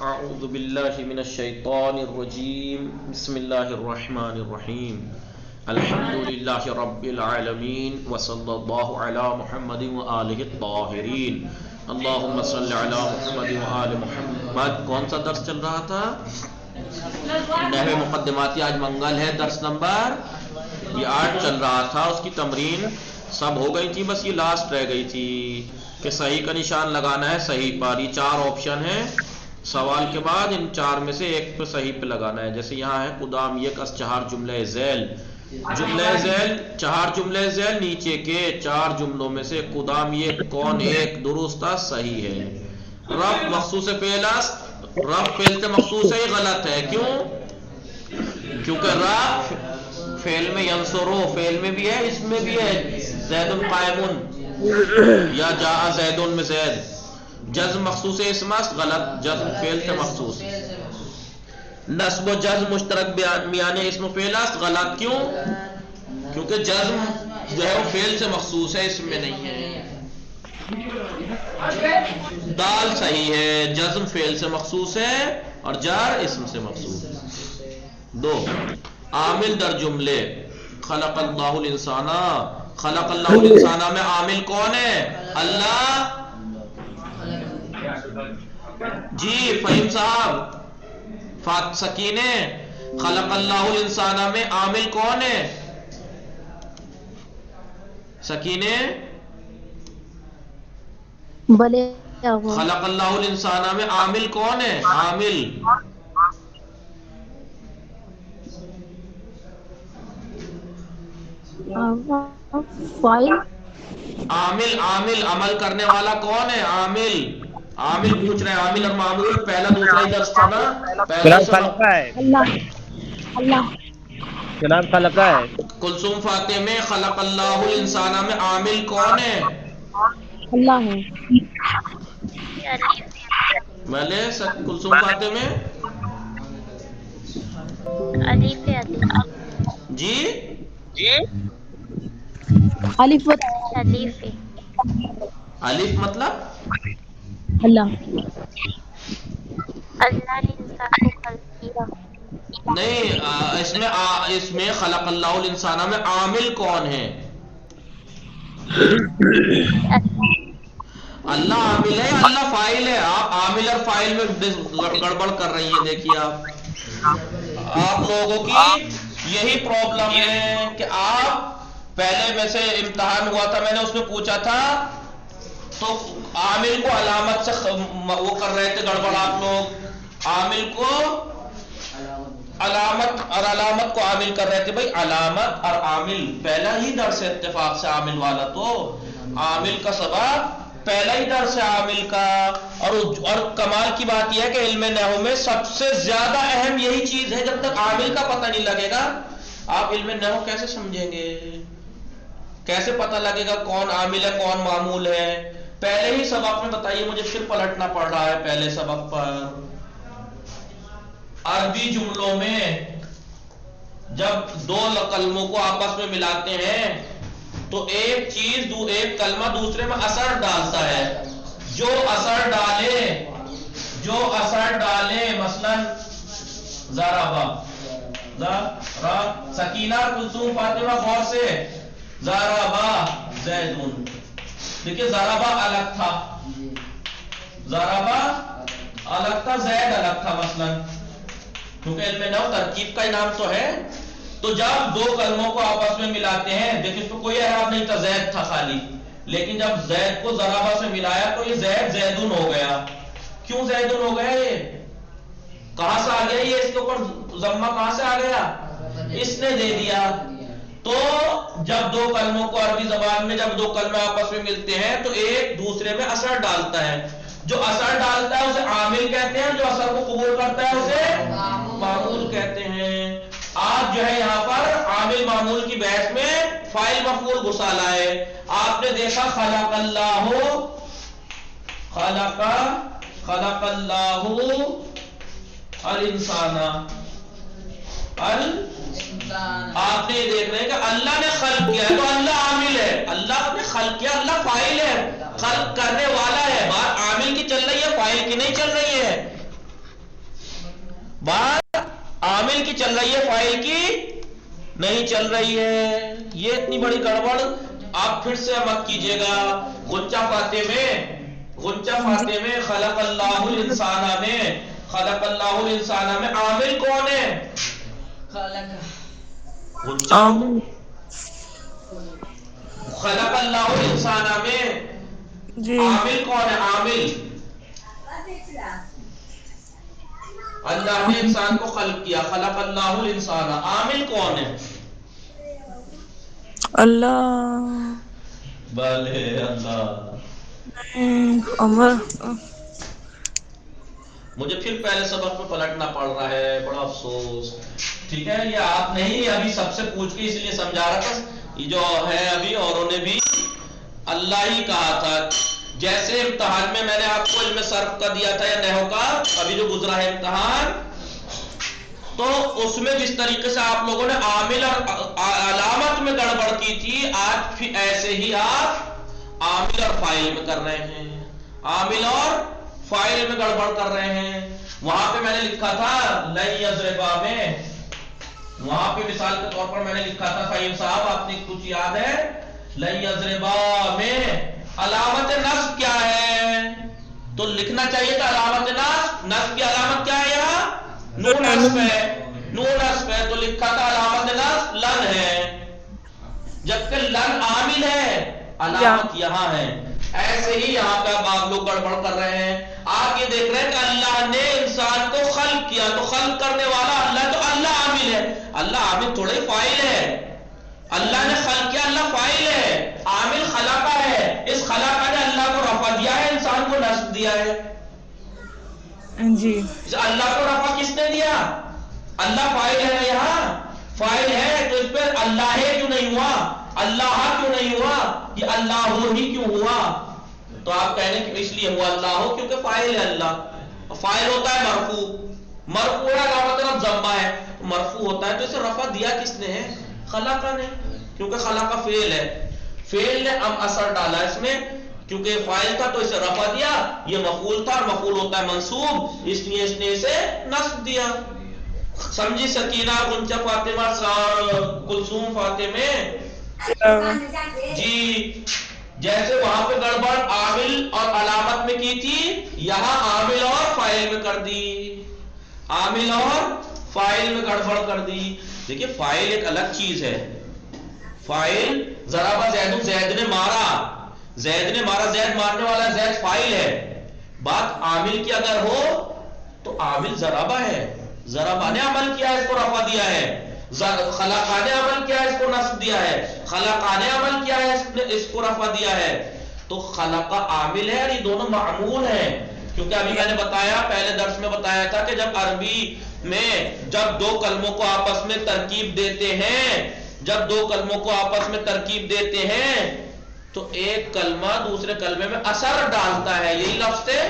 اعوذ باللہ من الشیطان الرجیم بسم اللہ الرحمن الرحیم الحمد للہ رب العالمین وصلی اللہ علی محمد وآلہ الطاہرین اللہم صلی علی محمد وآل محمد۔ کون سا درس چل رہا تھا؟ نحو مقدماتی۔ آج منگل ہے، درس نمبر یہ 8 چل رہا تھا۔ اس کی تمرین سب ہو گئی تھی، بس یہ لاسٹ رہ گئی تھی کہ صحیح کا نشان لگانا ہے صحیح پر۔ یہ 4 آپشن ہیں سوال کے بعد، ان 4 میں سے ایک پہ صحیح پہ لگانا ہے۔ جیسے یہاں ہے قدام یک از 4 جملے ذیل، جملے ذیل 4 جملے ذیل، نیچے کے 4 جملوں میں سے قدام یک کون ایک درست صحیح ہے؟ رفع مخصوص فعل است، رفع فعل سے مخصوص ہے، یہ غلط ہے۔ کیوں؟ کیونکہ رفع فعل میں ینصرو فعل میں بھی ہے، اس میں بھی ہے، زید قائم یا جاء زید میں زید۔ جزم مخصوص اسم است، غلط، جزم فعل سے مخصوص۔ نصب و جزم مشترک میان اسم و فعل است، غلط۔ کیوں؟ کیونکہ جزم جو ہے وہ فعل سے مخصوص ہے، اسم میں نہیں ہے۔ دال صحیح ہے، جزم فعل سے مخصوص ہے اور جار اسم سے مخصوص ہے۔ 2 عامل در جملے خلق اللہ الانسان، خلق اللہ الانسان میں عامل کون ہے؟ اللہ۔ جی فہیم صاحب، سکینے، خلق اللہ الانسان میں عامل کون ہے؟ سکینے، بلے خلق اللہ الانسان میں عامل کون ہے؟ عامل فائل، عامل عامل عمل کرنے والا کون ہے؟ عامل عامل پوچھ رہے ہیں، عامل اور معمول پہلا دوسرا ہی درس تھا نا، پہلے سے خلقہ ہے، اللہ اللہ جناب خلقہ ہے۔ کلثوم فاتح میں خلق اللہ الانسان میں عامل کون ہے؟ اللہ ہے۔ بھلے کلثوم فاتح میں الف جی الف الف الف مطلب اللہ، اللہ نے انسان کو خلق کیا۔ نہیں، اس میں خلق اللہ الانسان میں عامل کون ہے؟ اللہ عامل ہے، اللہ فاعل ہے۔ آپ عامل اور فاعل میں گڑبڑ کر رہی ہیں۔ دیکھیے آپ لوگوں کی یہی پرابلم ہے کہ آپ پہلے میں سے امتحان ہوا تھا، میں نے اس میں پوچھا تھا تو عامل کو علامت سے وہ کر رہے تھے گڑبڑ آپ لوگ، عامل کو علامت اور علامت کو عامل کر رہے تھے۔ بھائی علامت اور عامل پہلا ہی درس ہے اتفاق سے، عامل والا تو عامل کا سبب پہلا ہی درس ہے عامل کا۔ اور کمال کی بات یہ ہے کہ علم نحو میں سب سے زیادہ اہم یہی چیز ہے، جب تک عامل کا پتہ نہیں لگے گا آپ علم نحو کیسے سمجھیں گے؟ کیسے پتہ لگے گا کون عامل ہے کون معمول ہے؟ پہلے ہی سبق میں بتائیے، مجھے پھر پلٹنا پڑ رہا ہے پہلے سبق پر۔ عربی جملوں میں جب 2 کلموں کو آپس میں ملاتے ہیں تو ایک چیز ایک کلمہ دوسرے میں اثر ڈالتا ہے۔ جو اثر ڈالے مثلا ضربہ، سکینہ کلثوم فاطمہ غور سے، ضربہ زیدون، دیکھیے ضربہ الگ تھا، ضربہ الگ تھا، زید الگ تھا مثلا، کیونکہ علم نحو ترکیب کا انعام تو ہے۔ تو جب 2 کلموں کو آپس میں ملاتے ہیں، دیکھیں اس میں کوئی اعراب نہیں تھا، زید تھا خالی، لیکن جب زید کو ضربہ سے ملایا تو یہ زید زیدون ہو گیا۔ کیوں زیدون ہو گیا؟ یہ کہاں سے آ گیا؟ یہ اس کے اوپر ضمہ کہاں سے آ گیا؟ اس نے دے دیا۔ تو جب 2 کلموں کو عربی زبان میں جب 2 کلمے آپس میں ملتے ہیں تو ایک دوسرے میں اثر ڈالتا ہے، جو اثر ڈالتا ہے اسے عامل کہتے ہیں، جو اثر کو قبول کرتا ہے اسے معمول کہتے ہیں۔ آپ جو ہے یہاں پر عامل معمول کی بحث میں فاعل مفعول گھسا لائے۔ آپ نے دیکھا خلق اللہ، خلق اللہ الانسان، آپ نے یہ دیکھ رہے ہیں کہ اللہ نے خلق کیا ہے تو اللہ عامل ہے، اللہ نے خلق کیا، اللہ فاعل ہے، خلق کرنے والا ہے۔ بات عامل کی چل رہی ہے، فاعل کی نہیں چل رہی ہے۔ بات عامل کی چل رہی ہے، فاعل کی نہیں چل رہی ہے. یہ اتنی بڑی گڑبڑ آپ پھر سے مت کیجیے گا. غنچہ فاتح میں خلق اللہ الانسان میں عامل کون ہے؟ غنچہ خلق اللہ الانسان میں عامل کون ہے؟ عامل اللہ نے انسان کو خلق کیا، خلق اللہ الانسان. عامل کون ہے؟ اللہ. بلے اللہ. مجھے پھر پہلے سبق میں پلٹنا پڑ رہا ہے، بڑا افسوس. ٹھیک ہے، یہ آپ نہیں، ابھی سب سے پوچھ کے اس لیے سمجھا رہا تھا. یہ جو ہے ابھی اوروں نے بھی اللہ ہی کہا تھا. جیسے امتحان میں نے آپ کو علم صرف کا دیا تھا یا نحو کا، ابھی جو گزرا ہے امتحان، تو اس میں جس طریقے سے آپ لوگوں نے عامل اور علامت میں گڑبڑ کی تھی، آج پھر ایسے ہی آپ عامل اور فاعل میں کر رہے ہیں. عامل اور فاعل میں گڑبڑ کر رہے ہیں. وہاں پہ میں نے لکھا تھا لن یضربا میں، وہاں پہ مثال کے طور پر میں نے لکھا تھا فہیم صاحب، آپ نے کچھ یاد ہے؟ لن یضربا میں علامت نصب کیا ہے؟ تو لکھنا چاہیے تھا علامت نصب کی علامت کیا ہے؟ یہاں نون نصب ہے، نون نصب ہے، تو لکھا تھا علامت نصب لن ہے، جبکہ لن عامل ہے، علامت یہاں ہے. ایسے ہی یہاں پہ آپ لوگ گڑبڑ کر رہے ہیں. آپ یہ دیکھ رہے ہیں کہ اللہ نے انسان کو خلق کیا، تو خلق کرنے والا اللہ، تو اللہ عامل ہے. اللہ عامل تھوڑا ہی فاعل ہے. اللہ نے خلق کیا، اللہ فاعل ہے. عامل خلقہ ہے، اس خلقہ نے اللہ کو رفع دیا ہے، انسان کو نصب دیا ہے. جی اللہ کو رفع کس نے دیا؟ اللہ فاعل ہے. یہاں فاعل ہے، تو اس پہ اللہ ہے کیوں نہیں ہوا؟ اللہ کیوں نہیں ہوا؟ یہ اللہ ہو ہی کیوں ہوا؟ تو آپ کہنے کہ اس لیے ہوا اللہ ہو کیونکہ فاعل ہے. اللہ فاعل ہوتا ہے مرفوع، مرفوع کا مطلب ضمہ ہے، مرفوع ہوتا ہے. تو اسے رفع دیا کس نے ہے؟ خلقہ نے، کیونکہ خلقہ فعل ہے. فعل نے اب اثر ڈالا اس میں، کیونکہ فاعل تھا تو اسے رفع دیا. یہ مفعول تھا، مفعول ہوتا ہے منصوب، اس لیے اس نے اسے نصب دیا. سمجھی سکینہ، غنچہ فاطمہ، کلثوم فاطمہ؟ جی جیسے وہاں پہ گڑبڑ عامل اور علامت میں کی تھی، یہاں عامل اور فاعل میں کر دی. عامل اور فاعل میں گڑبڑ کر دی. دیکھیے فاعل ایک الگ چیز ہے. فاعل ضرب زید، زید نے مارا، زید نے مارا، زید مارنے والا، زید فاعل ہے. بات عامل کی اگر ہو تو عامل ضربہ ہے، ضربہ نے عمل کیا ہے، اس کو رفع دیا ہے. خلقہ نے عمل کیا ہے، اس کو نصب دیا ہے. خلقہ نے عمل کیا ہے، اس کو رفع دیا ہے. تو خلقہ عامل ہے اور یہ دونوں معمول ہیں. کیونکہ ابھی میں نے بتایا، پہلے درس میں بتایا تھا کہ جب عربی میں جب دو کلموں کو آپس میں ترکیب دیتے ہیں، جب دو کلموں کو آپس میں ترکیب دیتے ہیں تو ایک کلمہ دوسرے کلمے میں اثر ڈالتا ہے. یہی لفظ ہے.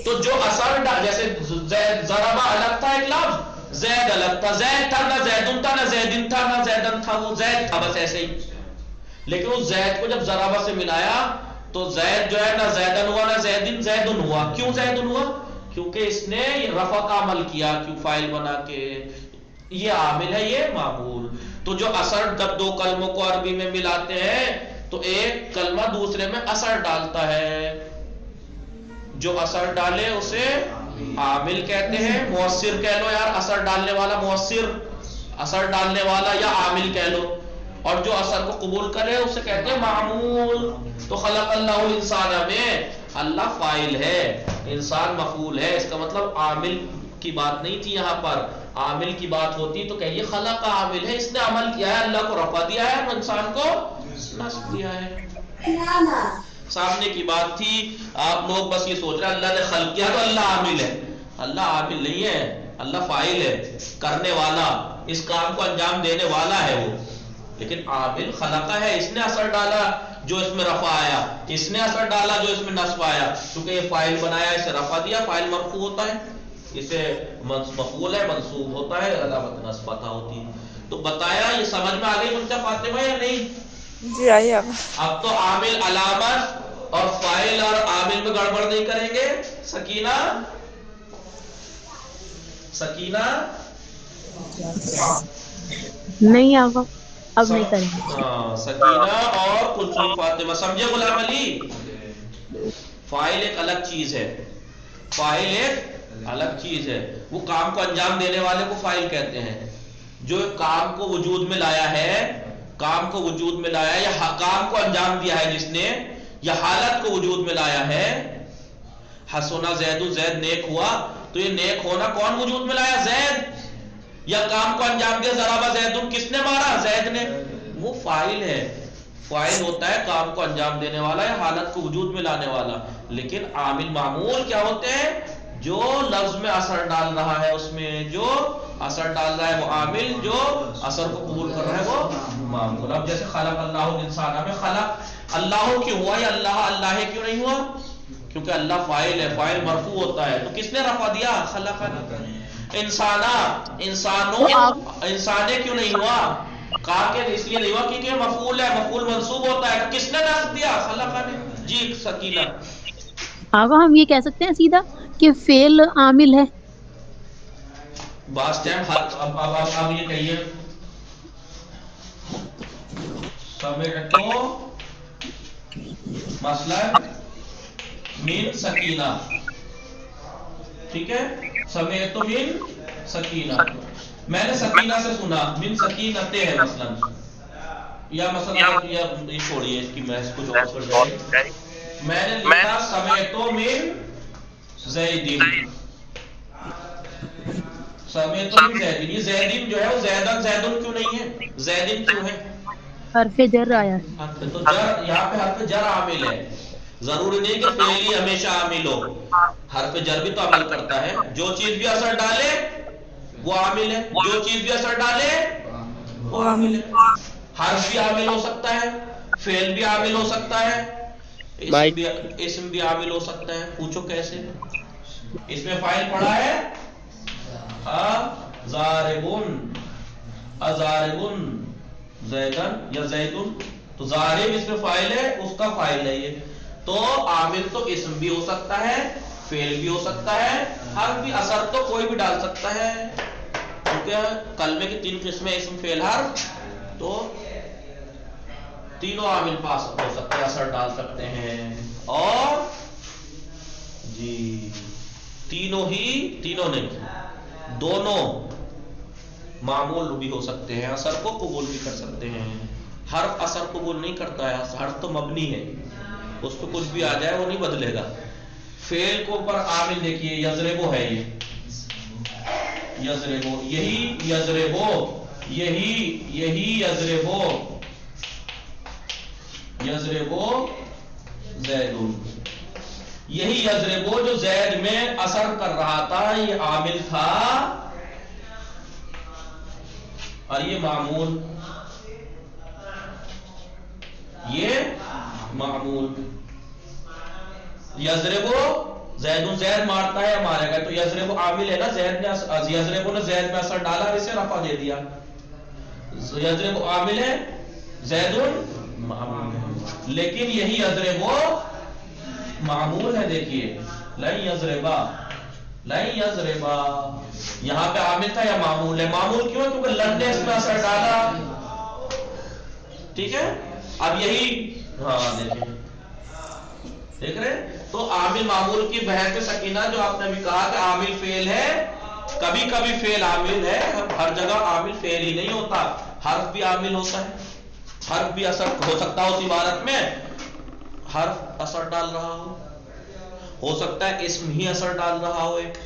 تو جو اثر جیسے ضربہ الگ تھا ایک لفظ، زید الگ تھا. زید تھا نہ زیدن تھا، نہ زیدن تھا، نہ زیدن تھا، وہ زید تھا بس ایسے ہی. لیکن اس زید کو جب ضربہ سے ملایا تو زید جو ہے نہ زیدن ہوا نہ زیدن، زیدن ہوا. کیوں زیدن ہوا؟ کیونکہ اس نے رفع کا عمل کیا، کیوں فاعل بنا کے. یہ عامل ہے، یہ معمول. تو جو اثر جب دو کلموں کو عربی میں ملاتے ہیں تو ایک کلمہ دوسرے میں اثر ڈالتا ہے. جو اثر ڈالے اسے عامل کہتے ہیں. مؤثر کہہ لو یار، اثر ڈالنے والا مؤثر، اثر ڈالنے والا یا عامل کہہ لو. اور جو اثر کو قبول کرے اسے کہتے ہیں معمول. تو خلق اللہ الانسان میں اللہ فاعل ہے، انسان مفعول ہے. اس کا مطلب عامل کی بات نہیں تھی یہاں پر. عامل کی بات ہوتی تو کہیے خلق عامل ہے، اس نے عمل کیا ہے، اللہ کو رفع دیا ہے اور انسان کو نصب دیا ہے. سامنے کی بات تھی. آپ لوگ بس یہ سوچ رہے ہیں اللہ نے خلق کیا تو اللہ عامل ہے. اللہ عامل نہیں ہے، اللہ فاعل ہے، کرنے والا، اس کام کو انجام دینے والا ہے وہ. لیکن عامل خلقہ ہے، اس نے اثر ڈالا جو اس میں رفع آیا، اس نے اثر ڈالا جو اس میں نصب آیا. کیونکہ یہ فاعل بنایا، اسے رفع دیا. فاعل مرفوع ہوتا ہے، اسے مفعول ہے، منصوب ہوتا ہے، علامت نصب پتہ ہوتی ہے. تو بتایا، یہ سمجھ میں آ گئی غنچہ فاطمہ یا نہیں؟ جی آئیے. اب تو عامل علامت اور فاعل اور عامل میں گڑبڑ نہیں کریں گے. سکینہ سکینہ نہیں آقا اب نہیں کریں گے. ہاں سکینہ اور کلثوم فاطمہ. سمجھے غلام علی؟ فاعل ایک الگ چیز ہے، فاعل ایک الگ چیز ہے. وہ کام کو انجام دینے والے کو فاعل کہتے ہیں. جو کام کو وجود میں لایا ہے، کام کو وجود میں لایا ہے یا کام کو انجام دیا ہے جس نے، یا حالت کو وجود میں لایا ہے. حسنا زید، زید نیک ہوا، تو یہ نیک ہونا کون وجود میں لایا؟ زید. یا کام کو انجام دیا، ضربہ زید، کس نے مارا؟ زید نے. وہ فاعل ہے. فاعل ہوتا ہے کام کو انجام دینے والا یا حالت کو وجود میں لانے والا. لیکن عامل معمول کیا ہوتے ہیں؟ جو لفظ میں اثر ڈال رہا ہے، اس میں جو اثر ڈال رہا ہے وہ عامل، جو اثر کو قبول کر رہا ہے وہ معمول. اب جیسے خلق اللہ الانسان میں خلق اللہ کیوں ہوا یا اللہ کیوں نہیں ہوا؟ کیونکہ اللہ فاعل ہے، فاعل مرفوع ہوتا ہے. تو کس نے رفع دیا؟ خلق. انسانے کیوں نہیں ہوا؟ کہا کہ اس لیے نہیں ہوا کیونکہ مفعول ہے، مفعول منصوب ہوتا ہے. تو کس نے نصب دیا؟ خلق نے. جی سکینہ. آقا ہم یہ کہہ سکتے ہیں سیدھا کہ فعل عامل ہے. بعض ٹائم اب یہ کہیے سمعت مسئلہ من سکینہ، ٹھیک ہے؟ سمعت من سکینہ، میں نے سکینہ سے سنا، من سکینتے ہے مثلا، یا مثلا یہ چھوڑیے اس کی محض کچھ اور چھوڑ جائے. میں نے لکھا سمعت من زیدین، سمعت من زیدین. یہ زیدین جو ہے وہ زیدن زیدن کیوں نہیں ہے؟ زیدین کیوں ہے؟ حرف جر آیا ہے. تو جر یہاں پہ حرف جر عامل ہے. ضروری نہیں کہ فعل ہی ہمیشہ عامل ہو، حرف جر بھی تو عمل کرتا ہے. جو چیز بھی اثر ڈالے وہ عامل ہے، جو چیز بھی اثر ڈالے وہ عامل ہے. حرف بھی عامل ہو سکتا ہے، فعل بھی عامل ہو سکتا ہے، اسم بھی عامل ہو سکتا ہے. پوچھو کیسے؟ اس میں فاعل پڑا ہے ضاربن، ازاربن زیدن یا زیدن. تو ضارب اس میں فاعل ہے، اس کا فاعل ہے یہ. تو عامل تو اسم بھی ہو سکتا ہے، فعل بھی ہو سکتا ہے، حرف بھی. اثر تو کوئی بھی ڈال سکتا ہے، کیونکہ کلمے کی 3 قسمیں اسم فعل حرف. تو تینوں عامل پاس ہو سکتے ہیں، اثر ڈال سکتے ہیں. اور جی تینوں نہیں، دونوں معمول بھی ہو سکتے ہیں، اثر کو قبول بھی کر سکتے ہیں. حرف اثر قبول نہیں کرتا ہے، حرف تو مبنی ہے، اس پہ کچھ بھی آ جائے وہ نہیں بدلے گا. فعل کو اوپر عامل دیکھیے یضربو ہے، یہ یضربو، یہی یضربو، یہی یضربو، یضربو زیدون، یہی یضربو جو زید میں اثر کر رہا تھا یہ عامل تھا اور یہ معمول، یہ معمول. یضربو زیدون، زید مارتا ہے یا مارے گا، تو یضربو عامل ہے نا، یضربو نے زید میں اثر ڈالا اور اسے رفع دے دیا. یضربو عامل ہے، زیدون معمول ہے. لیکن یہی یضربو معمول ہے. دیکھیے لن یضربا، لن یضربا، یہاں پہ عامل تھا یا معمول ہے؟ معمول کیوں ہے؟ کیونکہ لن نے اس میں اثر ڈالا. ٹھیک ہے. اب یہی دیکھ رہے. تو عامل معمول کی بحث میں سکینہ جو آپ نے بھی کہا کہ عامل فعل ہے، کبھی کبھی فعل عامل ہے، ہر جگہ عامل فعل ہی نہیں ہوتا. حرف بھی عامل ہوتا ہے، حرف بھی اثر ہو سکتا ہے. اس عبارت میں حرف اثر ڈال رہا ہو سکتا ہے اسم ہی اثر ڈال رہا ہو ایک.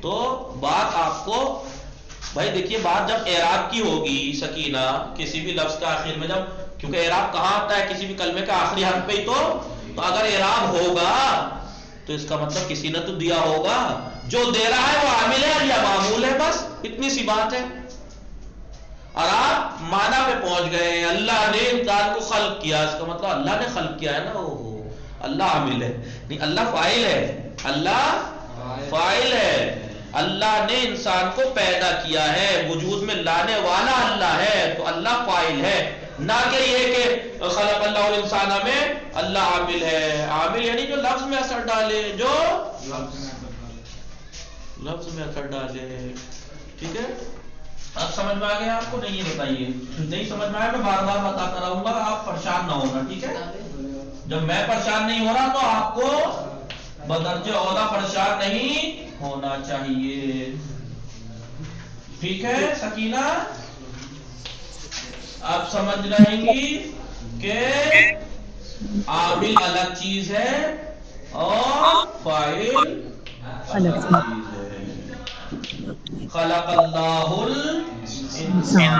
تو بات آپ کو بھائی دیکھیے، بات جب اعراب کی ہوگی سکینہ، کسی بھی لفظ کے آخر میں، جب کیونکہ اعراب کہاں آتا ہے؟ کسی بھی کلمے کا آخری حرف پہ ہی. تو اگر اعراب ہوگا تو اس کا مطلب کسی نے تو دیا ہوگا، جو دے رہا ہے وہ عامل ہے یا معمول ہے. بس اتنی سی بات ہے. اور آپ معنی پہ پہنچ گئے، اللہ نے انسان کو خلق کیا، اس کا مطلب اللہ نے خلق کیا ہے نا. اللہ عامل ہے نہیں، اللہ فاعل ہے، اللہ فاعل ہے. اللہ نے انسان کو پیدا کیا ہے، وجود میں لانے والا اللہ ہے، تو اللہ فاعل ہے. نہ کہ یہ کہ خلق اللہ الانسان میں اللہ عامل ہے. عامل یعنی جو لفظ میں اثر ڈالے، جو لفظ میں اثر ڈالے. ٹھیک ہے، اب سمجھ میں آ گیا آپ کو؟ نہیں یہ بتائیے، نہیں سمجھ میں آیا میں بار بار بتاتا رہوں گا، آپ پریشان نہ ہونا. ٹھیک ہے، جب میں پریشان نہیں ہو رہا تو آپ کو بدرجہ اولا پریشان نہیں ہونا چاہیے. ٹھیک ہے سکینہ، آپ سمجھ رہیں گی کہ عامل الگ چیز ہے اور فاعل الگ چیز ہے. خلق اللہ الانسان،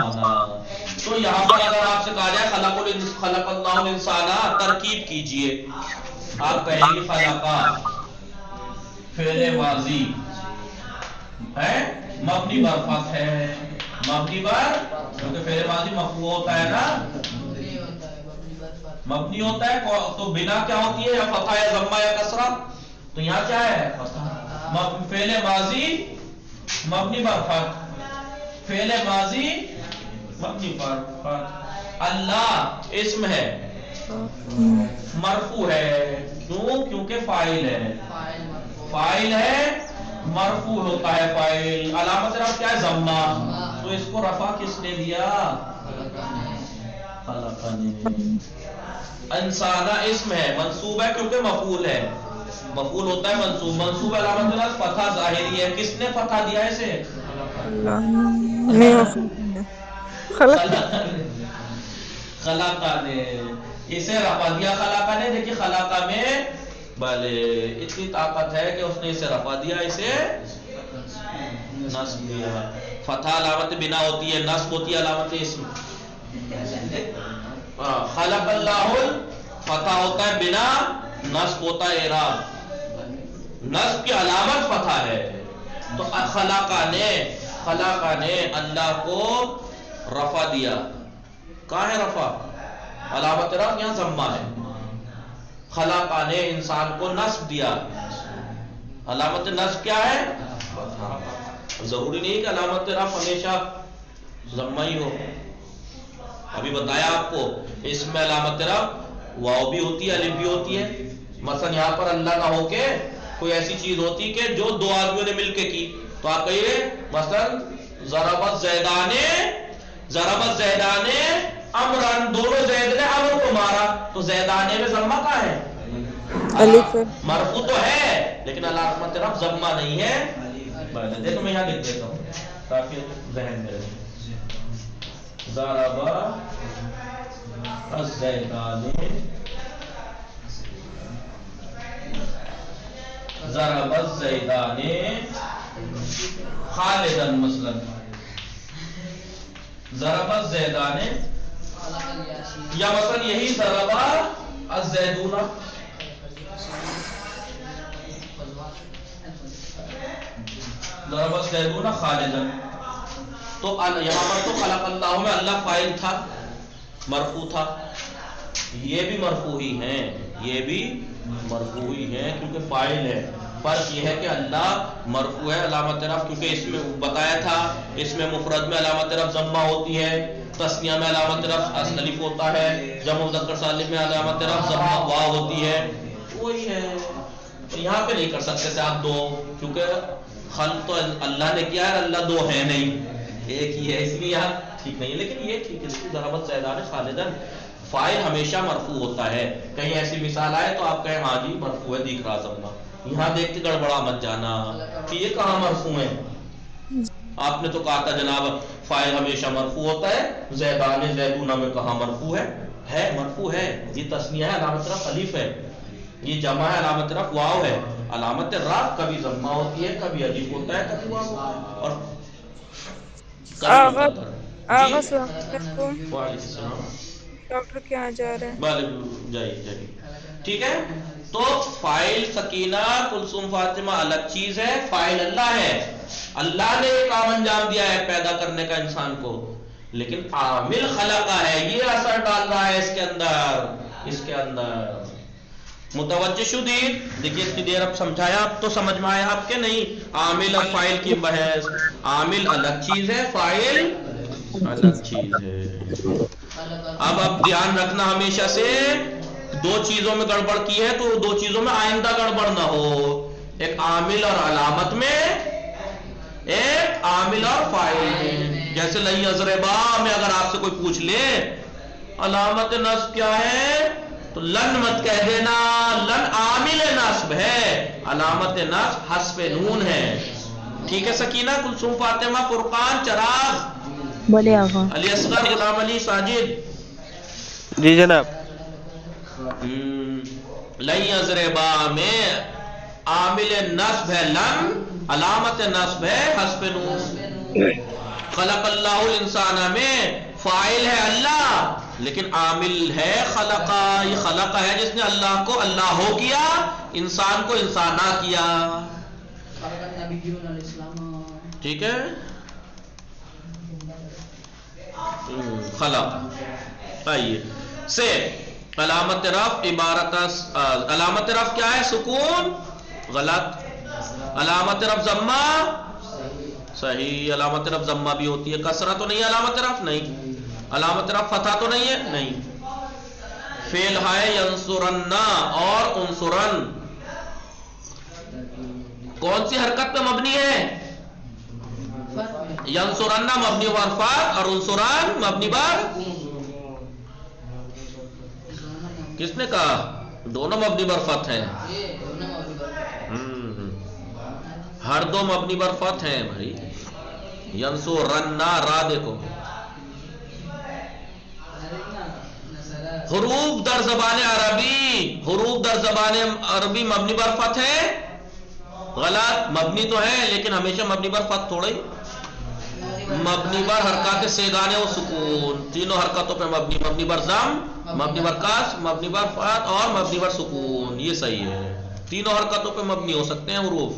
تو یہاں پر اگر آپ سے کہا جائے خلق اللہ الانسان، ترکیب کیجئے. آپ کہیں گے خلقا فعل ماضی ہے، مبنی بر فتح ہے، مبنی بر، کیونکہ فعل ماضی مرفوع ہوتا ہے نا، مبنی ہوتا ہے تو بنا کیا ہوتی ہے، یا فتح یا ضمہ یا کسرہ. تو یہاں کیا ہے فتح. فعل ماضی مبنی بر فتح، فعل ماضی مبنی پر فتح. اللہ اسم ہے مرفوع ہے، کیوں؟ کیونکہ فاعل ہے، فاعل ہے مرفوع ہوتا ہے فاعل. علامت رفع کیا ہے؟ ضمہ. تو اس کو رفع کس نے دیا؟ خلق نے. انسانہ اسم ہے، منصوب ہے کیونکہ مفعول ہے، مفعول ہوتا ہے منصوب. منصوب علامت رفع فتح ظاہری ہے. کس نے فتح دیا اسے؟ خلق نے اسے رفع دیا. خلق نے، دیکھیے خلق میں بھلے اتنی طاقت ہے کہ اس نے اسے رفع دیا، اسے نصب دیا. فتح علامت بنا ہوتی ہے، نصب ہوتی ہے علامت اسم. خلق اللہ، فتح ہوتا ہے بنا، نصب ہوتا ہے اعراب. نصب کی علامت فتح ہے. تو خلق نے اللہ کو رفع دیا. کہاں ہے رفع؟ علامت رفع یہاں ضمہ ہے. خلق نے انسان کو نصب دیا. علامت نصب کیا ہے؟ ضروری نہیں کہ علامت رفع ہمیشہ ضمہ ہی ہو. ابھی بتایا آپ کو اس میں علامت رفع واو بھی ہوتی ہے، الف بھی ہوتی ہے. مثلا یہاں پر اللہ نہ ہو کے کوئی ایسی چیز ہوتی کہ جو دو آدمیوں نے مل کے کی، تو آپ کہیے مثلا ضربت زیدان امرن، دونوں زید نے امر کو مارا. تو زیدانے میں ضمہ کہاں ہے؟ مرفوع تو ہے لیکن علامت رفع ضمہ نہیں ہے. دیکھو میں یہاں لکھ دیتا ہوں تاکہ ذہن میں رہے. ضرب الزیدان، ضرب الزیدان خالدا، مثلا ضرب الزیدان، یا مثلا یہی ضرب الزیدون، ضرب الزیدون خالدا. تو یہاں پر تو خلق اللہ میں اللہ فاعل تھا، مرفوع تھا. یہ بھی مرفوع ہی ہیں، یہ بھی مرفوع ہی ہیں کیونکہ فاعل ہے. فرق یہ ہے کہ اللہ مرفوع ہے علامت رفع، کیونکہ اس میں بتایا تھا اس میں مفرد میں علامت رفع ضمہ ہوتی ہے، تثنیہ میں علامت رفع الف ہوتا ہے، جمع مذکر سالم میں علامت رفع ضمہ واو ہوتی ہے. وہی ہے. یہاں پہ نہیں کر سکتے تھے آپ دو، کیونکہ خلق تو اللہ نے کیا ہے، اللہ دو ہے نہیں، ایک ہی ہے، اس لیے یہاں ٹھیک نہیں ہے. لیکن یہ ٹھیک ہے، ضربت زیدان خالدن، فاعل ہمیشہ مرفوع ہوتا ہے. کہیں ایسی مثال آئے تو آپ کہیں ہاں جی مرفوع ہے، دیکھ رہا ضمہ. یہاں دیکھ کے گڑبڑا مت جانا کہ یہ کہاں مرفوع ہے. آپ نے تو کہا تھا جناب فاعل ہمیشہ مرفوع ہوتا ہے، زیدان زیدون میں کہاں مرفوع ہے مرفوع ہے. یہ تثنیہ ہے، علامت رفع الف ہے. یہ جمع ہے، علامت رفع واو ہے. علامت رفع کبھی ضمہ ہوتی ہے، کبھی الف ہوتا ہے، کبھی واو ہوتا ہے. اور آغا السلام علیکم. وعلیکم السلام. ڈاکٹر کیا جا رہے ہیں؟ جائیے. ٹھیک ہے، تو فاعل سکینہ کلثوم فاطمہ الگ چیز ہے، فاعل اللہ ہے. اللہ نے ایک کام انجام دیا ہے پیدا کرنے کا انسان کو، لیکن عامل خلقہ ہے، یہ اثر ڈال رہا ہے اس کے اندر. متوجہ شدید؟ دیکھیے اتنی دیر اب سمجھایا، اب تو سمجھ میں آیا آپ کے نہیں؟ عامل اور فاعل کی بحث. عامل الگ چیز ہے، فاعل الگ چیز ہے. اب دھیان رکھنا ہمیشہ سے، دو چیزوں میں گڑبڑ کی ہے تو دو چیزوں میں آئندہ گڑبڑ نہ ہو. ایک عامل اور علامت میں، ایک عامل اور فاعل ہے. جیسے لن یضربا میں اگر آپ سے کوئی پوچھ لے علامت نصب کیا ہے تو لن مت کہہ دینا، لن عامل نصب ہے، علامت نصب حذف نون ہے. ٹھیک ہے سکینہ، کلثوم، فاطمہ، فرقان، چراغ، بولے آقا. علی اصغر، غلام علی، ساجد. جی جناب. لن یضربا میں عامل نصب ہے لن، علامت نصب ہے حذف نون. خلق اللہ الانسان میں فاعل ہے اللہ لیکن عامل ہے خلقا. یہ خلقا ہے جس نے اللہ کو اللہ ہو کیا، انسان کو انسانہ کیا. ٹھیک ہے. خلق. آئیے سے علامت رفع عبارت علامت رفع کیا ہے؟ سکون، غلط. علامت رفع ضمہ، صحیح. علامت رفع ضمہ بھی ہوتی ہے. کسرہ تو نہیں علامت رفع؟ نہیں. علامت رفع فتحہ تو نہیں ہے؟ نہیں. فعل ہے ینصرن اور انصرن، کون سی حرکت پہ مبنی ہے؟ ینصرن مبنی بر فتح اور انصرن مبنی بر، کس نے کہا؟ دونوں مبنی بر فتح ہیں. ہر دو مبنی بر فتح ہیں بھائی. ینصرن را دیکھو. حروف در زبان عربی، حروف در زبان عربی مبنی بر فتح ہے؟ غلط. مبنی تو ہے لیکن ہمیشہ مبنی بر فتح تھوڑا ہی، مبنی بر حرکات سیغانے و سکون. تینوں حرکتوں پہ مبنی، مبنی بر ضم، مبنی بر کسر، مبنی بر فتح اور مبنی بر سکون. یہ صحیح ہے. تینوں حرکتوں پہ مبنی ہو سکتے ہیں حروف.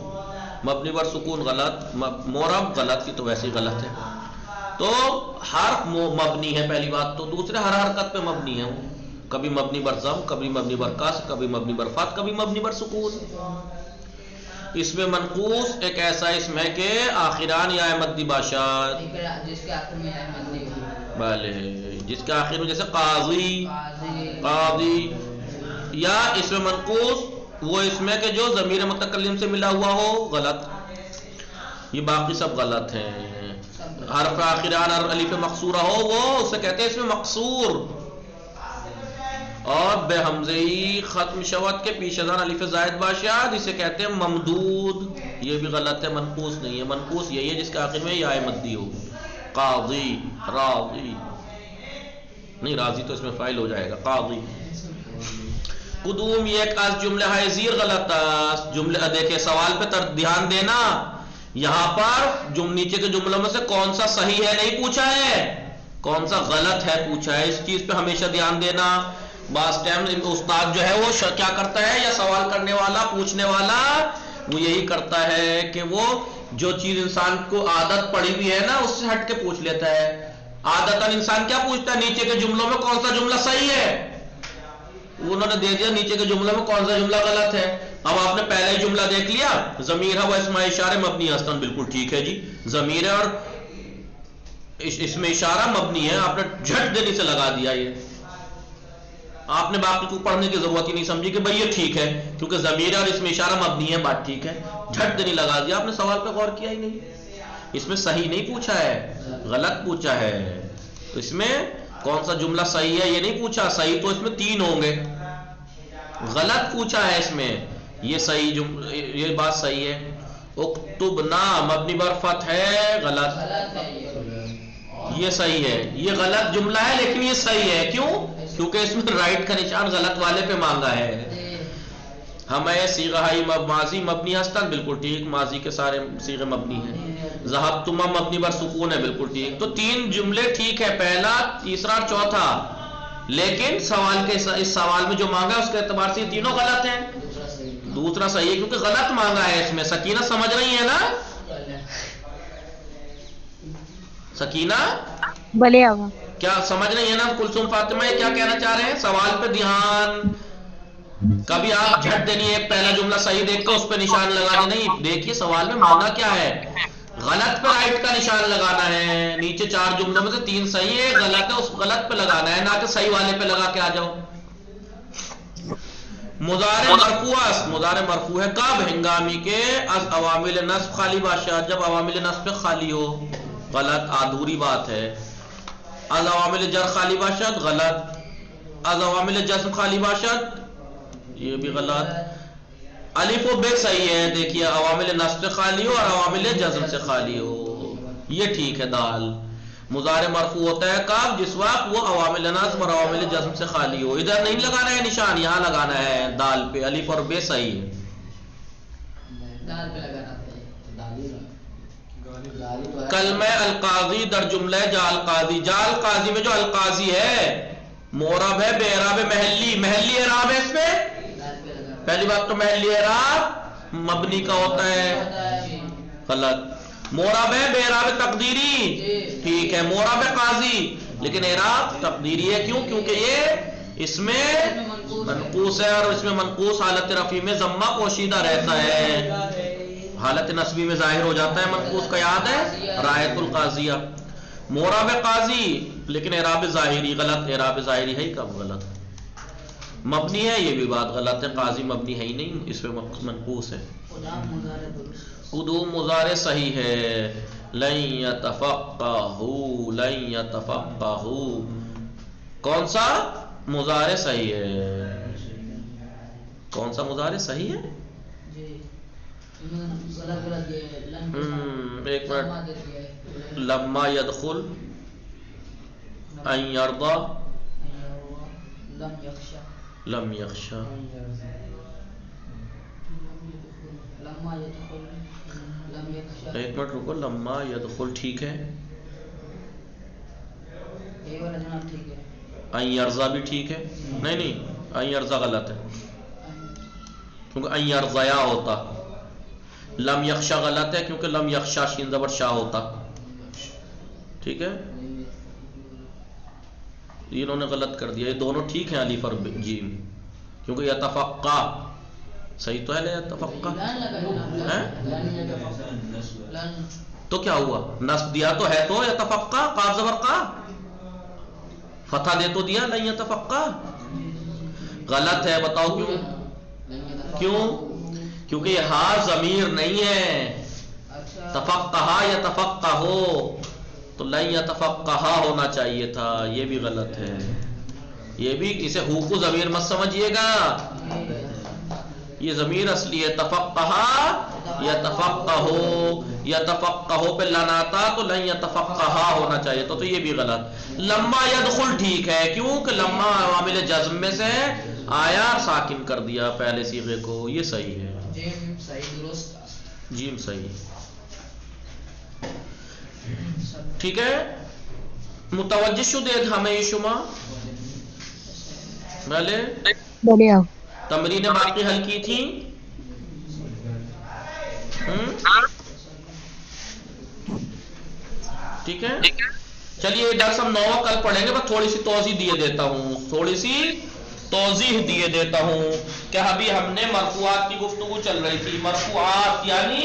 مبنی بر سکون غلط، مورب غلط کی تو ویسے ہی غلط ہے. تو حرف مبنی ہے پہلی بات تو. دوسرے ہر حرکت پہ مبنی ہے، کبھی مبنی بر ضم، کبھی مبنی بر کسر، کبھی مبنی بر فتح، کبھی مبنی بر سکون. اس میں منقوص ایک ایسا اسم ہے کہ آخران یا مدی باشد، جس کے آخر میں یا مدی ہو، بلے جس کے آخر میں جیسے قاضی، قاضی. یا اس میں منقوص وہ اسم ہے کہ جو ضمیر متکلم سے ملا ہوا ہو، غلط. یہ باقی سب غلط ہیں. حرف آخران اور الف مقصورہ ہو وہ اسے کہتے ہیں اس میں مقصور. اور بے حمزی ختم شوت کے پیش ازان الف زائد باشد اسے کہتے ہیں ممدود. یہ بھی غلط ہے، منقوص نہیں ہے. منقوص یہی ہے جس کے آخر میں یا مدی ہو. قاضی، راضی نہیں، راضی تو اس میں فاعل ہو جائے گا. قاضی. قدوم یہ ایک از جملہ ہے زیر غلط جملہ. دیکھیں سوال پہ دھیان دینا، یہاں پر نیچے کے جملوں میں سے کون سا صحیح ہے نہیں پوچھا ہے، کون سا غلط ہے پوچھا ہے. اس چیز پہ ہمیشہ دھیان دینا. بعض ٹائم استاد جو ہے وہ کیا کرتا ہے، یا سوال کرنے والا پوچھنے والا وہ یہی کرتا ہے کہ وہ جو چیز انسان کو عادت پڑی ہوئی ہے نا اس سے ہٹ کے پوچھ لیتا ہے. عادتاً انسان کیا پوچھتا ہے؟ نیچے کے جملوں میں کون سا جملہ صحیح ہے. انہوں نے دے دیا نیچے کے جملے میں کون سا جملہ غلط ہے. اب آپ نے پہلا ہی جملہ دیکھ لیا، ضمیر ہے وہ اسم اشارہ مبنی ہستن، بالکل ٹھیک ہے جی. ضمیر ہے اور اسم اشارہ مبنی ہے، آپ نے جھٹ دینے سے لگا دیا. یہ آپ نے باقی کو پڑھنے کی ضرورت ہی نہیں سمجھی کہ بھئی یہ ٹھیک ہے کیونکہ ضمیر ہے اور اسم اشارہ مبنی ہے، بات ٹھیک ہے. جھٹ دینے لگا دیا آپ نے، سوال پہ غور کیا ہی نہیں. اس میں صحیح نہیں پوچھا ہے، غلط پوچھا ہے. تو اس میں کون سا جملہ صحیح ہے یہ نہیں پوچھا. صحیح تو اس میں 3 ہوں گے، غلط پوچھا ہے اس میں. یہ صحیح یہ بات صحیح ہے. اکتبنا مبنی بر فتح ہے، غلط. یہ صحیح ہے، یہ غلط جملہ ہے لیکن یہ صحیح ہے. کیوں؟ کیونکہ اس میں رائٹ کا نشان غلط والے پہ مانگا ہے. ہمیں صیغہ ماضی مبنی ہستن، بالکل ٹھیک. ماضی کے سارے صیغے مبنی ہیں. ذہبتما مبنی بر سکون ہے، بالکل ٹھیک. تو 3 جملے ٹھیک ہے، پہلا، تیسرا اور چوتھا. لیکن سوال کے اس سوال میں جو مانگا ہے اس کے اعتبار سے یہ تینوں غلط ہیں. دوسرا صحیح ہے کیونکہ غلط مانگا ہے اس میں. سکینہ سمجھ رہی ہے نا؟ سکینہ بلے آقا. کیا سمجھ رہی ہے نا؟ کلثوم، فاطمہ یہ کیا کہنا چاہ رہے ہیں؟ سوال پہ دھیان. کبھی آپ جھٹ دینی ہے پہلا جملہ صحیح دیکھ کر اس پہ نشان لگانا نہیں. دیکھیے سوال میں مانگا کیا ہے، غلط پہ رائٹ کا نشان لگانا ہے. نیچے 4 جملوں میں سے 3 صحیح ہے، غلط ہے، اس غلط پہ لگانا ہے، نہ کہ صحیح والے پہ لگا کے آ جاؤ. مضارع مرفوع ہے کب؟ ہنگامی کے از عوامل نصب خالی باشد، جب عوامل نصب خالی ہو، غلط، ادھوری بات ہے. از عوامل جر خالی باشد، غلط. از عوامل جزم خالی باشد، یہ بھی غلط. الف و بے صحیح ہے، دیکھیے عوامل نصب سے خالی ہو اور عوامل جزم سے خالی ہو، یہ ٹھیک ہے. دال مضارع مرفوع ہوتا ہے کب؟ جس وقت وہ عوامل نصب اور عوامل جزم سے خالی ہو. ادھر نہیں لگانا ہے نشان، یہاں لگانا ہے دال پہ. الف اور بے صحیح ہے. کلمہ القاضی در جملہ جا القاضی، جا القاضی میں جو القاضی ہے معرب ہے، بے اعراب محلی اعراب ہے. اس میں پہلی بات تو محلی اعراب مبنی کا ہوتا ہے، غلط. معرب ہے بے اعراب تقدیری، ٹھیک ہے. معرب ہے قاضی لیکن اعراب تقدیری ہے. کیوں؟ کیونکہ یہ اس میں منقوص ہے، اور اس میں منقوص حالت رفع میں ضمہ پوشیدہ رہتا ہے، حالت نصبی میں ظاہر ہو جاتا ہے منقوص کا. یاد ہے رایت القاضیہ. معرب ہے قاضی لیکن اعراب ظاہری، غلط. اعراب ظاہری ہے ہی کب؟ غلط. مبنی ہے، یہ بھی بات غلط ہے. قاضی مبنی ہے ہی نہیں، اس میں منقوص ہے. قدوم مضارع صحیح ہے. لن یتفقہوا، لن یتفقہوا کون سا مضارع صحیح ہے؟ کون سا مضارع صحیح ہے؟ ایک منٹ. لما يدخل ان يرضى لم يخشى. ایک منٹ رکو. لما يدخل ٹھیک ہے، ان يرضى بھی ٹھیک ہے. نہیں ان يرضى غلط ہے کیونکہ ان يرضيا ہوتا. لم یخشا غلط ہے کیونکہ لم یخشا شین زبر شاہ ہوتا، ٹھیک ہے. انہوں نے غلط کر دیا. یہ دونوں ٹھیک ہیں الف اور جیم، کیونکہ یتفقہ صحیح تو ہے. لا یتفقہ تو کیا ہوا؟ نصب دیا تو ہے، تو یتفقہ قاف زبر قا، فتح دے تو دیا. لن یتفقہ غلط ہے. بتاؤ کیوں؟ کیونکہ یہ ہا ضمیر نہیں ہے. تفقہا یا تفقہو، تو لن یتفقہا ہونا چاہیے تھا. یہ بھی غلط ہے. یہ بھی اسے ہو کو ضمیر مت سمجھیے گا، یہ ضمیر اصلی ہے. تفقہا یا تفقہو، یا تفقہو پہ لن آتا تو لن یتفقہا ہونا چاہیے تو یہ بھی غلط. لما یدخل ٹھیک ہے، کیوں کہ لما عوامل جزم میں سے آیا، ساکن کر دیا پہلے صیغے کو، یہ صحیح ہے. جیم صحیح، ٹھیک ہے. متوجہ شدید ہمیں شما بھلے بڑھیا. تمرین باقی حل کی تھی. ٹھیک ہے. چلیے درس ہم 9 کل پڑھیں گے. بس تھوڑی سی توضیح دیے دیتا ہوں کہ ابھی ہم نے مرفوعات کی گفتگو چل رہی تھی. مرفوعات یعنی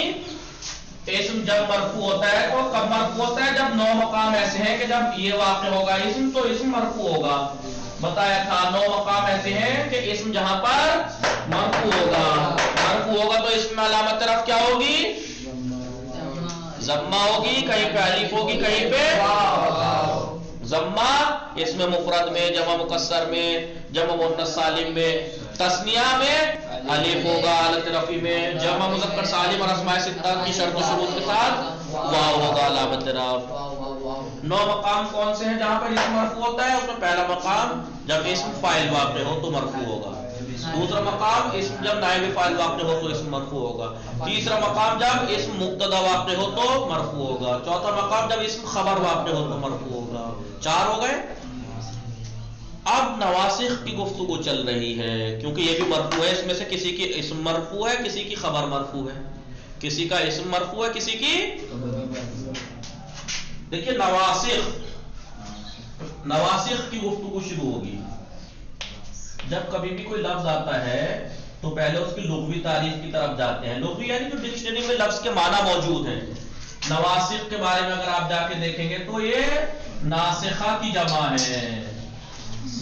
اسم جب مرفوع ہوتا ہے تو کب مرفوع ہوتا ہے؟ جب 9 مقام ایسے ہیں کہ جب یہ واقع ہوگا اسم تو اسم مرفوع ہوگا. بتایا تھا 9 مقام ایسے ہیں کہ اسم جہاں پر مرفوع ہوگا تو اسم میں علامت رفع کیا ہوگی؟ ضمہ ہوگی. کہیں پہ الف ہوگی، کہیں پہ ضمہ. اس میں مفرد میں، جمع مکسر میں، جمع مؤنث سالم میں، تثنیہ میں الف ہوگا حالت رفع میں، جمع مذکر سالم اور اسماء ستہ کی شرط و شروط کے ساتھ واو ہوگا علامت رفع. 9 مقام کون سے ہیں جہاں پر اسم مرفوع ہوتا ہے؟ اس میں پہلا مقام جب اسم فاعل واقع ہو تو مرفوع ہوگا. دوسرا مقام اسم جب نائب فاعل واقع ہو تو اسم مرفوع ہوگا. تیسرا مقام جب اسم مبتدا واقع ہو تو مرفوع ہوگا. چوتھا مقام جب اسم خبر واقع ہو تو مرفوع ہوگا. 4 ہو گئے. اب نواسخ کی گفتگو چل رہی ہے کیونکہ یہ بھی مرفوع ہے. اس میں سے کسی کی اسم مرفوع ہے، کسی کی خبر مرفوع ہے. کسی کا اسم مرفوع ہے، کسی کی. دیکھیے نواسخ کی گفتگو شروع ہوگی. جب کبھی بھی کوئی لفظ آتا ہے تو پہلے اس کی لغوی تعریف کی طرف جاتے ہیں. لغوی یعنی جو ڈکشنری میں لفظ کے معنی موجود ہیں. نواسخ کے بارے میں اگر آپ جا کے دیکھیں گے تو یہ ناسخہ کی جمع ہے.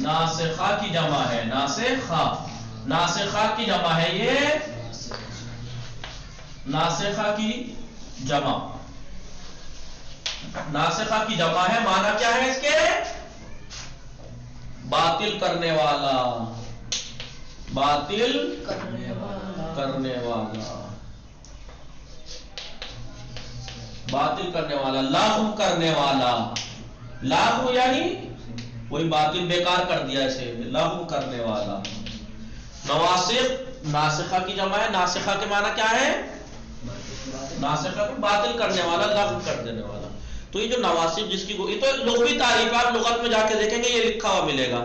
ناسخہ کی جمع ہے. ناسخہ ناسخہ کی جمع ہے یہ، ناسخہ کی جمع، ناسخہ کی جمع ہے، معنی کیا ہے اس کے؟ باطل کرنے والا، باطل کرنے والا، باطل کرنے والا، لاغو کرنے والا، لاغو یعنی وہی باطل بیکار کر دیا اسے، لاغو کرنے والا۔ نواسخ ناسخہ کی جمع ہے، ناسخہ کے معنی کیا ہے؟ ناسخہ کو باطل کرنے والا، لاغو کر دینے والا۔ تو یہ جو نواسخ جس کی یہ تو لغوی تعریف آپ لغت میں جا کے دیکھیں گے یہ لکھا ہوا ملے گا،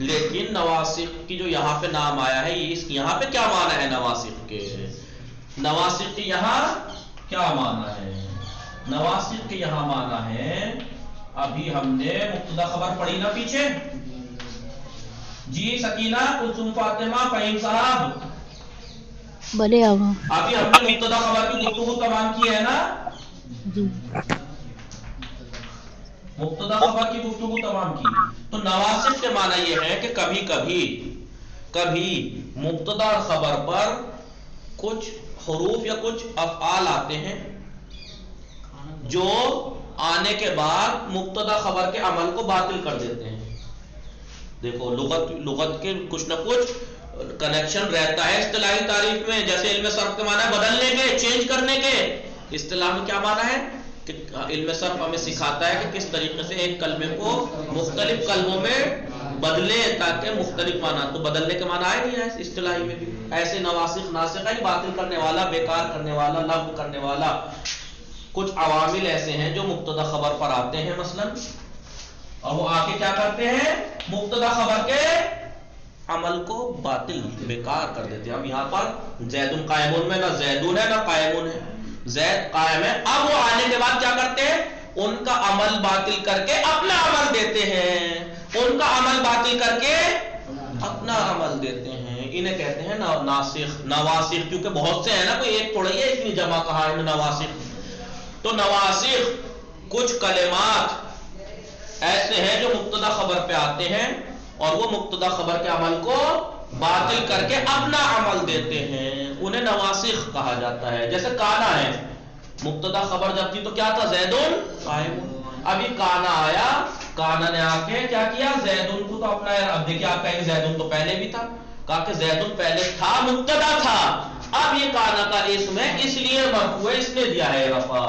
لیکن نواسخ کی جو یہاں پہ نام آیا ہے یہاں پہ کیا معنی ہے نواسخ کے؟ نواسخ کی یہاں کیا معنی ہے؟ نواسخ کے یہاں معنی ہے، ابھی ہم نے مبتدا خبر پڑھی نا پیچھے، جی سکینہ، کلثوم، فاطمہ، فہیم صاحب، بھلے آگا ابھی ہم نے مبتدا خبر کی گفتگو تمام کی ہے نا؟ جی مبتدا خبر کی گفتگو تمام کی۔ تو نواسخ کے معنی یہ ہے کہ کبھی کبھی مبتدا خبر پر کچھ حروف یا کچھ افعال آتے ہیں جو آنے کے بعد مبتدا خبر کے عمل کو باطل کر دیتے ہیں۔ دیکھو لغت کے کچھ نہ کچھ کنیکشن رہتا ہے اصطلاحی تعریف میں، جیسے علم صرف کے معنی ہے بدلنے کے، چینج کرنے کے، اصطلاح میں کیا معنی ہے کہ علم صرف ہمیں سکھاتا ہے کہ کس طریقے سے ایک کلمے کو مختلف کلموں میں بدلے تاکہ مختلف معنی، تو بدلنے کے معنی آئے نہیں ہے اصطلاحی میں بھی۔ ایسے نواسخ ناسخہ ہی باطل کرنے والا، بیکار کرنے والا، لغو کرنے والا۔ کچھ عوامل ایسے ہیں جو مبتدا خبر پر آتے ہیں مثلا، اور وہ آ کے کیا کرتے ہیں؟ مبتدا خبر کے عمل کو باطل بیکار کر دیتے ہیں۔ اب یہاں پر زید قائمون میں نہ زیدون ہے نہ قائمون ہے، زید قائم ہے، اب وہ آنے کے بعد کیا کرتے ہیں؟ ان کا عمل باطل کر کے اپنا عمل دیتے ہیں، ان کا عمل باطل کر کے اپنا عمل دیتے ہیں، انہیں کہتے ہیں ناسخ نواسخ، کیونکہ بہت سے ہیں نا، کوئی ایک تھوڑا ہی ہے اتنی جمع کہا ہے نواسخ۔ تو نواسخ کچھ کلمات ایسے ہیں جو مبتدا خبر پہ آتے ہیں اور وہ مبتدا خبر کے عمل کو باطل کر کے اپنا عمل دیتے ہیں، انہیں نواسخ کہا جاتا ہے۔ جیسے کانا ہے، مبتدا خبر جب تھی تو کیا تھا؟ زیدون قائم، ابھی کانا آیا، کانا نے آ کے کیا کیا؟ زیدون کو تو اپنا، اب دیکھیے آپ کہیں زیدون تو پہلے بھی تھا، کہا کہ زیدون پہلے تھا، مبتدا تھا، اب یہ کانا کا اسم ہے اس لیے مرفوع ہے، اس نے دیا ہے رفع،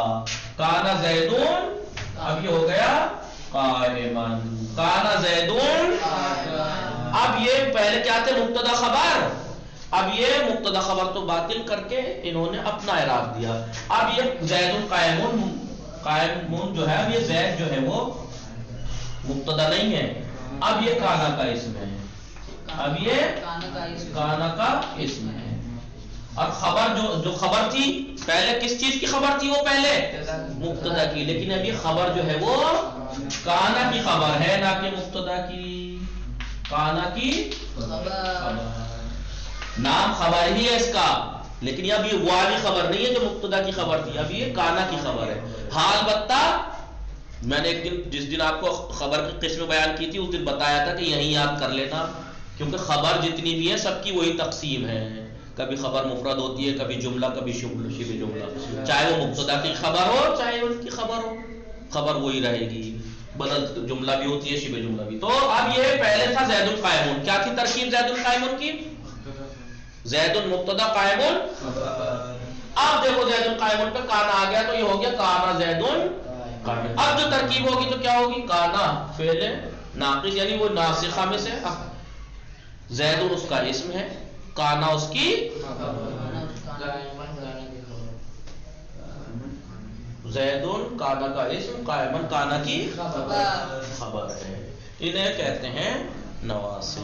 کانا زیدون، اب یہ ہو گیا قائمن، کانا زیدون، اب یہ پہلے کیا تھے؟ مبتدا خبر، اب یہ مبتدا خبر تو باطل کر کے انہوں نے اپنا اعراب دیا، اب یہ زیدون قائمون، قائمون جو ہے، اب یہ زید جو ہے وہ مبتدا نہیں ہے، اب یہ کانا کا اسم ہے، اب یہ کانا کا اسم ہے۔ اور خبر جو خبر تھی پہلے کس چیز کی خبر تھی؟ وہ پہلے مبتدا کی، لیکن اب یہ خبر جو ہے وہ کانا کی خبر ہے نہ کہ مبتدا کی، کانا کی خبر، نام خبر ہی ہے اس کا، لیکن اب یہ وہ والی خبر نہیں ہے جو مبتدا کی خبر تھی، اب یہ کانا کی خبر ہے۔ ہاں البتہ میں نے ایک دن جس دن آپ کو خبر کی قسم بیان کی تھی اس دن بتایا تھا کہ یہیں یاد کر لینا، کیونکہ خبر جتنی بھی ہے سب کی وہی تقسیم ہے، کبھی خبر مفرد ہوتی ہے، کبھی جملہ، کبھی شبہ جملہ، چاہے وہ مبتدا کی خبر ہو چاہے ان کی خبر ہو، خبر وہی رہے گی، بدل جملہ بھی ہوتی ہے، شبہ جملہ بھی۔ تو اب یہ پہلے تھا زید القائمون، کیا تھی ترکیب زید القائمون کی؟ زید مبتدا قائمون، اب دیکھو زید القائمون پہ کانا آ گیا تو یہ ہو گیا کانا زید قائمون، اب جو ترکیب ہوگی تو کیا ہوگی؟ کانا فعل ناقص، یعنی وہ ناسخہ میں سے، زید اس کا اسم ہے، کانا اس کی زیدون کانا کا اسم، قائمن کانا کی خبر ہے، انہیں کہتے ہیں نواسخ۔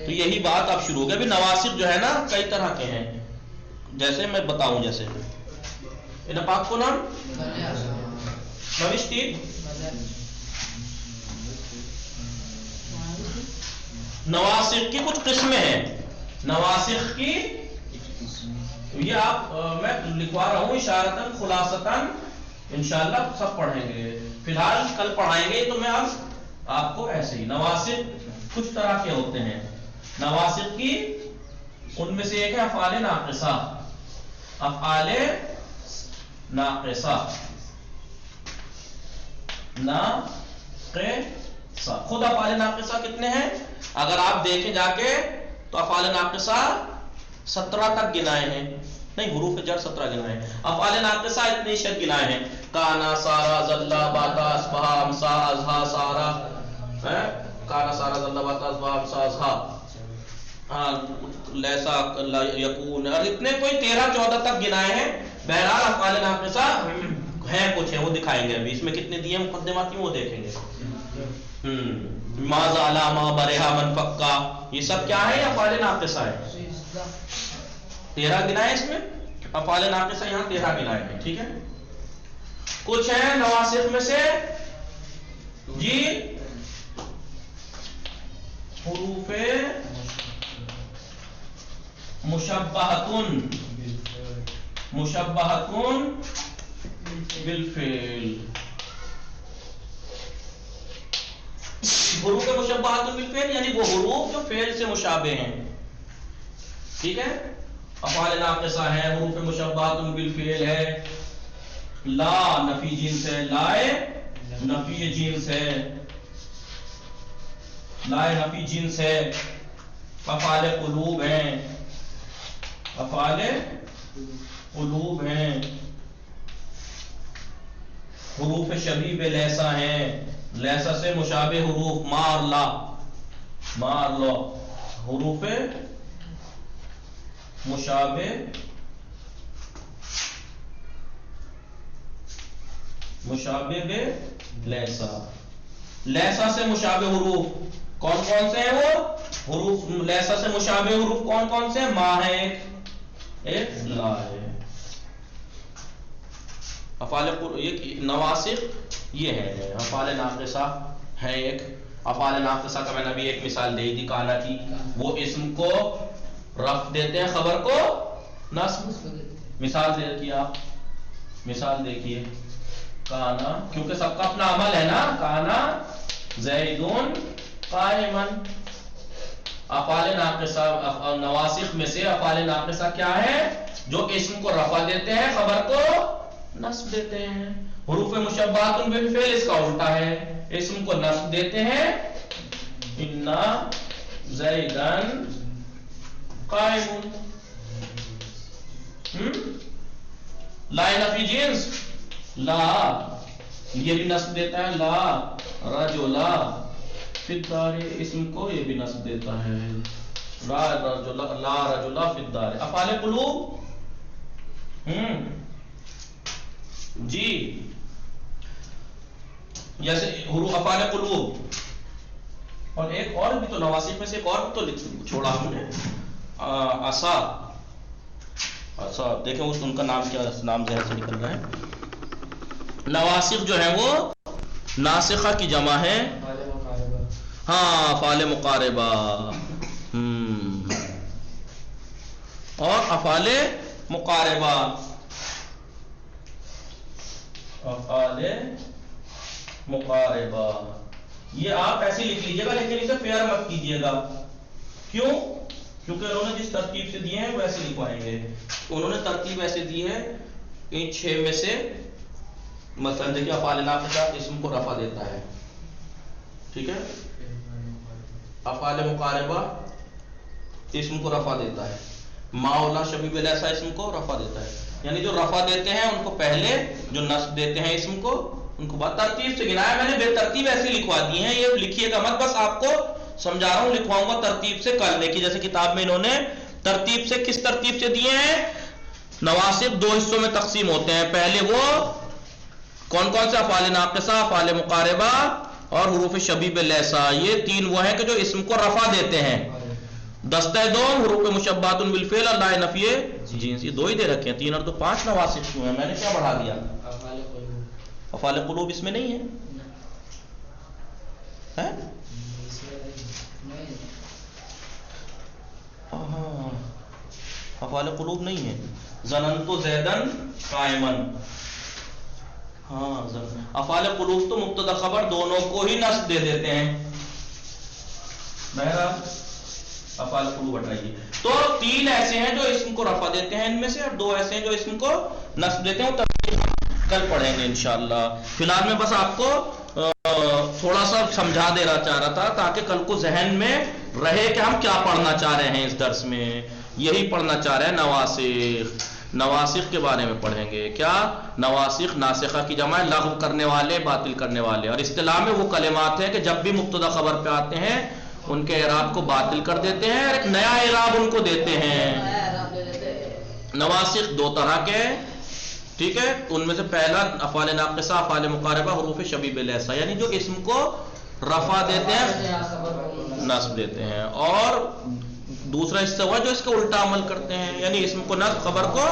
تو یہی بات اب شروع ہو گئی۔ ابھی نواسخ جو ہے نا کئی طرح کے ہیں، جیسے میں بتاؤں، جیسے انہیں پاک کو نام نوشتی نواسخ کی کچھ قسمیں ہیں، نواسخ کی یہ آپ میں لکھوا رہا ہوں اشارتاً خلاصتاً، انشاءاللہ سب پڑھیں گے، فی الحال کل پڑھائیں گے تو میں آپ کو ایسے ہی نواسخ کچھ طرح کے ہوتے ہیں۔ نواسخ کی ان میں سے ایک ہے افعال ناقصہ. افعال ناقصہ ناقصہ. خود افعال ناقصہ کتنے ہیں؟ اگر آپ دیکھیں جا کے تو افعال ناقصہ 17 تک گنائے ہیں. نہیں، حروف جر 17 گنائے ہیں. افعال ناقصہ اتنی شد گنائے ہیں. کانا، سارا، زلہ، باتا، اصبح، امسا، ازہا، سارا، کانا، سارا، زلہ، باتا، اصبح، امسا، ازہا، لیسا، یکون، اور اتنے کوئی 13-14 تک گنائے ہیں. بہرحال افعال ناقصہ ہیں کچھ ہیں، وہ دکھائیں گے ابھی. اس میں کتنے دیے مقدماتی وہ دیکھیں گے. ما زالا، ما برہا، من فکا، یہ سب کیا ہے؟ افعال ناقصہ ہے. 13 گنائے اس میں افعال ناقصہ، یہاں 13 گنائے ہیں. ٹھیک ہے. کچھ ہیں نواسخ میں سے جی حروف مشبہتن بالفعل. حروف مشبہتن بالفعل یعنی وہ حروف جو فعل سے مشابہ ہیں. ٹھیک ہے. افعال ناقصہ ہے، حروف مشبہتن بالفعل ہے. لا نفی جنس ہے، لائے نفی جنس ہے، لائے نفی جنس ہے. افعال قلوب ہیں، افعال قلوب ہیں. حروف شبیہ لیسا ہیں، لیسا سے مشابہ حروف ما اور لا، ما اور لا. حروف مشابہ بے لیسا. لیسا سے مشابہ حروف کون کون سے ہیں؟ وہ حروف لیسا سے مشابہ حروف کون کون سے ہیں؟ ما ہے ایک لا ہے. افعال نواسخ یہ ہے. افعال ناقصہ ہے ایک. افعال ناقصہ کا میں نے ابھی ایک مثال دے دی کانا کی. وہ اسم کو رفع دیتے ہیں، خبر کو نصب. مثال دیکھیے آپ، مثال دیکھیے. کانا، کیونکہ سب کا اپنا عمل ہے نا. کانا زیدون قائمن. افعال ناقصہ نواسخ میں سے افعال ناقصہ کیا ہے؟ جو اسم کو رفع دیتے ہیں، خبر کو نصب دیتے ہیں. حروف مشبہات بالفعل اس کا الٹا ہے، اسم کو نصب دیتے ہیں. انا زیدن قائم. لا نفی جنس، لا یہ بھی نصب دیتا ہے. لا رجلا فی الدار، اسم کو یہ بھی نصب دیتا ہے. لا رجلا فی الدار. افعال قلوب جی جیسے حروف افعال قلوب. اور ایک اور بھی تو نواسخ میں سے ایک اور بھی تو چھوڑا ہم نے، عصا. اچھا دیکھیں ان کا نام کیا، نام ذہن سے نکل رہا ہے. نواسخ جو ہے وہ ناسخہ کی جمع ہے. ہاں افعال مقاربہ اور افعال مقاربہ. افعال مقاربہ یہ آپ ایسے لکھ لیجئے گا، لیکن اسے پیار مت کیجئے گا. کیوں؟ کیونکہ انہوں نے جس ترتیب سے دیے ہیں وہ ایسے لکھوائیں گے. انہوں نے ترتیب ایسے دی ہے ان 6 میں سے. مثلا دیکھیے افعال ناقصہ اسم کو رفع دیتا ہے. ٹھیک ہے. افعال مقاربہ اسم کو رفع دیتا ہے. ما اولا شبیہ لیسا اسم کو رفع دیتا ہے. یعنی جو رفع دیتے ہیں ان کو پہلے، جو نصب دیتے ہیں اسم کو ان کو بعد. ترتیب سے گنایا میں نے، بے ترتیب ایسے لکھوا دی ہیں. یہ لکھیے گا مت، بس آپ کو سمجھا رہا ہوں. لکھواؤں گا ترتیب سے کرنے کی. جیسے کتاب میں انہوں نے ترتیب سے، کس ترتیب سے دیے ہیں؟ نواسخ 2 حصوں میں تقسیم ہوتے ہیں. پہلے وہ کون کون سے؟ افعال ناقصہ، افعال مقاربہ اور حروف شبیہ لیسا. یہ 3 وہ ہیں کہ جو اسم کو رفع دیتے ہیں. دستہ دوم حروف مشبہات بالفعل اور لا نفی جنس. یہ 2 ہی دے رکھے ہیں، 3 اور 2 5 نواسخ کیوں ہیں؟ میں نے کیا بڑھا دیا؟ افعال قلوب اس میں نہیں ہے. افعال قلوب نہیں ہے. ظننت زیدن قائمن. ہاں افعال قلوب تو مبتدا خبر دونوں کو ہی نصب دے دیتے ہیں. بہرحال افعال قلوب ہٹائیے. تو 3 ایسے ہیں جو اسم کو رفع دیتے ہیں ان میں سے، اور 2 ایسے ہیں جو اسم کو نصب دیتے ہیں. وہ کل پڑھیں گے انشاءاللہ. فی الحال میں بس آپ کو تھوڑا سا سمجھا دینا چاہ رہا تھا تاکہ کل کو ذہن میں رہے کہ ہم کیا پڑھنا چاہ رہے ہیں اس درس میں. یہی پڑھنا چاہ رہے ہیں نواسخ. نواسخ کے بارے میں پڑھیں گے. کیا؟ نواسخ ناسخہ کی جمع ہے، لغو کرنے والے، باطل کرنے والے. اور اصطلاح میں وہ کلمات ہیں کہ جب بھی مبتدا خبر پہ آتے ہیں ان کے اعراب کو باطل کر دیتے ہیں اور ایک نیا اعراب ان کو دیتے ہیں. نواسخ 2 طرح کے، ٹھیک ہے. ان میں سے پہلا افعال ناقصہ، افعال مقاربہ، حروف شبیہ بالیسا، یعنی جو اسم کو رفع دیتے ہیں نصب دیتے ہیں. اور دوسرا حصہ ہوا جو اس کا الٹا عمل کرتے ہیں، یعنی اسم کو نصب، خبر کو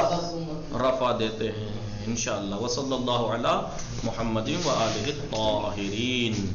رفع دیتے ہیں. انشاءاللہ. وصلی اللہ علی محمد و آلہ الطاہرین.